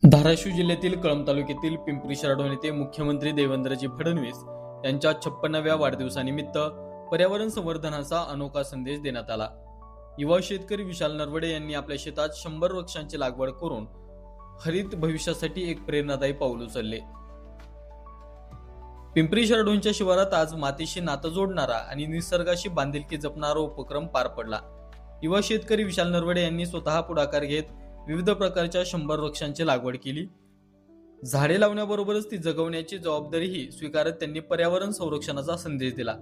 धाराशिव जिल्ह्यातील कळंब तालुक्यातील पिंपरी शहाडोण येथे मुख्यमंत्री देवेंद्रजी फडणवीस यांच्या 56व्या वाढदिवसानिमित्त पर्यावरण संवर्धनाचा अनोखा संदेश देण्यात आला। युवा शेतकरी विशाल नरवडे यांनी आपल्या शेतात 100 वृक्षांची लागवड करून हरित भविष्यासाठी एक प्रेरणादायी पाऊल उचलले। पिंपरी शहाडोणच्या शिवारात आज मातीशी नातं जोडणारा आणि निसर्गाशी बांधिलकी जपणारा उपक्रम पार पडला। युवा शेतकरी विशाल नरवडे यांनी स्वतः पुढाकार घेत विविध प्रकारच्या 100 वृक्षांची लागवड केली। झाडे लावण्याबरोबरच ती जगवण्याची जबाबदारीही स्वीकारत त्यांनी पर्यावरण संरक्षणाचा संदेश दिला।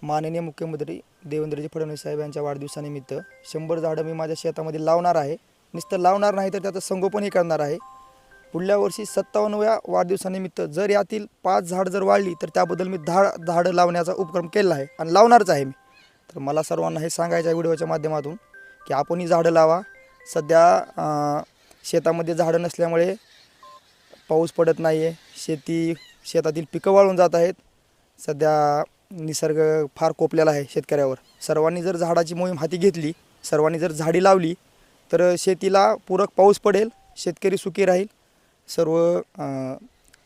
माननीय मुख्यमंत्री देवेंद्रजी फडणवीस साहेब यांच्या वाढदिवसानिमित्त 100 झाडं मी माझ्या शेतामध्ये लावणार आहे। नुसतं लावणार नाही तर त्याचं संगोपनही करणार आहे। पुढल्या वर्षी 57व्या वाढदिवसानिमित्त जर यातील 5 झाड जर वाढली तर त्याबद्दल मी 10 झाडं लावण्याचा उपक्रम केला आहे आणि लावणारच आहे मी। तर मला सर्वांना हे सांगायचं आहे व्हिडिओच्या माध्यमातून की आपणही झाडं लावा। सध्या शेतामध्ये झाडं नसल्यामुळे पाऊस पडत नाही आहे, शेतातील पिकं वाळून जात आहेत। सध्या निसर्ग फार कोपलेला आहे शेतकऱ्यावर। सर्वांनी जर झाडाची मोहीम हाती घेतली, सर्वांनी जर झाडी लावली तर शेतीला पूरक पाऊस पडेल, शेतकरी सुखी राहील,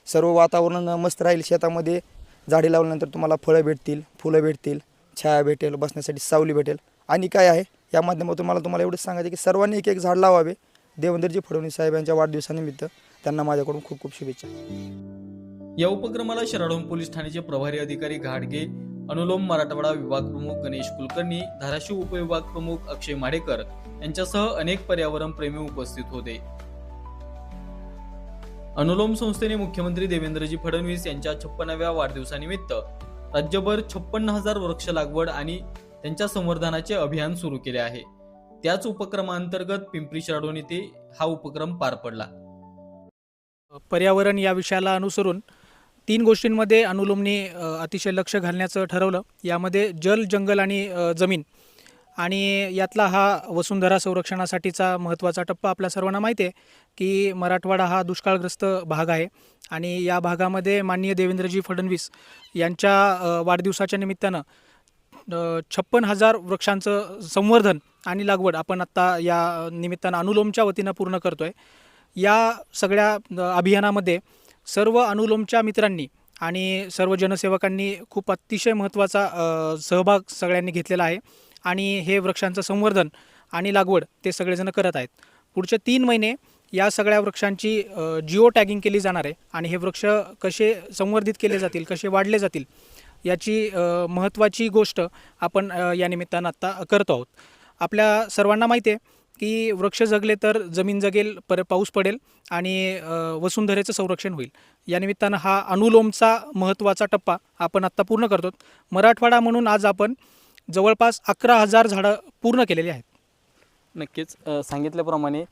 सर्व वातावरण मस्त राहील। शेतामध्ये झाडी लावल्यानंतर तुम्हाला फळं भेटतील, फुलं भेटतील, छाया भेटेल, बसण्यासाठी सावली भेटेल। आणि काय आहे या माध्यमातून मला तुम्हाला एवढंच सांगायचं की सर्वांनी एक झाड लावावे। देवेंद्रजी फडणवीस साहेब यांच्या वाढदिवसानिमित्त त्यांना माझ्याकडून खूप खूप शुभेच्छा। या उपक्रमाला शहाडोण पोलीस ठाण्याचे प्रभारी अधिकारी घाडगे, अनुलोम मराठवाडा विभाग प्रमुख गणेश कुलकर्णी, धाराशिव उपविभाग प्रमुख अक्षय माडेकर यांच्यासह अनेक पर्यावरण प्रेमी उपस्थित होते। अनुलोम संस्थेने मुख्यमंत्री देवेंद्रजी फडणवीस यांच्या 56व्या वाढदिवसानिमित्त राज्यभर 56,000 वृक्ष लागवड आणि त्यांच्या संवर्धनाचे अभियान सुरू केले आहे। त्याच उपक्रमांतर्गत पिंपरी शहाडोण येथे हा उपक्रम पार पडला। पर्यावरण या विषयाला अनुसरून 3 गोष्टींमध्ये अनुलोमने अतिशय लक्ष घालण्याचं ठरवलं। यामध्ये जल, जंगल आणि जमीन, आणि यातला हा वसुंधरा संरक्षणासाठीचा महत्त्वाचा टप्पा आपल्या सर्वांना माहिती आहे की मराठवाडा हा दुष्काळग्रस्त भाग आहे आणि या भागामध्ये माननीय देवेंद्रजी फडणवीस यांच्या वाढदिवसाच्या निमित्तानं 56,000 वृक्षांचं संवर्धन आणि लागवड आपण आत्ता या निमित्तानं अनुलोमच्या वतीनं पूर्ण करतोय। या सगळ्या अभियानामध्ये सर्व अनुलोमच्या मित्रांनी आणि सर्व जनसेवकांनी खूप अतिशय महत्त्वाचा सहभाग सगळ्यांनी घेतलेला आहे आणि हे वृक्षांचं संवर्धन आणि लागवड ते सगळेजण करत आहेत। पुढचे 3 महिने या सगळ्या वृक्षांची जिओ टॅगिंग केली जाणार आहे आणि हे वृक्ष कसे संवर्धित केले जातील, कसे वाढले जातील याची महत्त्वाची गोष्ट आपण या निमित्तानं आत्ता करतो आहोत। आपल्या सर्वांना माहिती आहे की वृक्ष जगले तर जमीन जगेल, पाऊस पडेल आणि वसुंधरेचं संरक्षण होईल। या निमित्तानं हा अनुलोमचा महत्त्वाचा टप्पा आपण आत्ता पूर्ण करतो। मराठवाडा म्हणून आज आपण जवळपास 11,000 झाडं पूर्ण केलेली आहेत। नक्कीच सांगितल्याप्रमाणे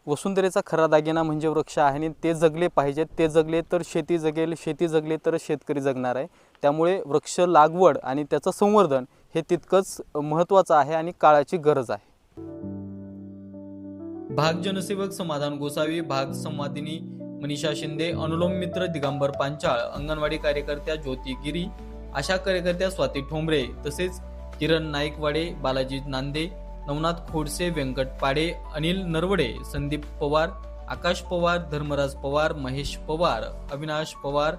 वसुंधरेचा खरा दागिना म्हणजे वृक्ष आहे आणि ते जगले पाहिजेत। ते जगले तर शेती जगेल, शेती जगले तर शेतकरी जगणार आहे। त्यामुळे वृक्ष लागवड आणि त्याचं संवर्धन हे तितकंच महत्त्वाचं आहे आणि काळाची गरज आहे। भाग जनसेवक समाधान गोसावी, भाग संवादिनी मनीषा शिंदे, अनुलोम मित्र दिगंबर पांचाळ, अंगणवाडी कार्यकर्त्या ज्योती गिरी, आशा कार्यकर्त्या स्वाती ठोंबरे, तसेच किरण नाईकवाडे, बालाजी नांदे, नवनाथ खोडसे, व्यंकट पाडे, अनिल नरवडे, संदीप पवार, आकाश पवार, धर्मराज पवार, महेश पवार, अविनाश पवार,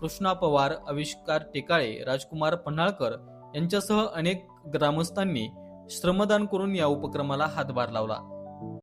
कृष्णा पवार, आविष्कार टेकाळे, राजकुमार पन्हाळकर यांच्यासह अनेक ग्रामस्थांनी श्रमदान करून या उपक्रमाला हातभार लावला।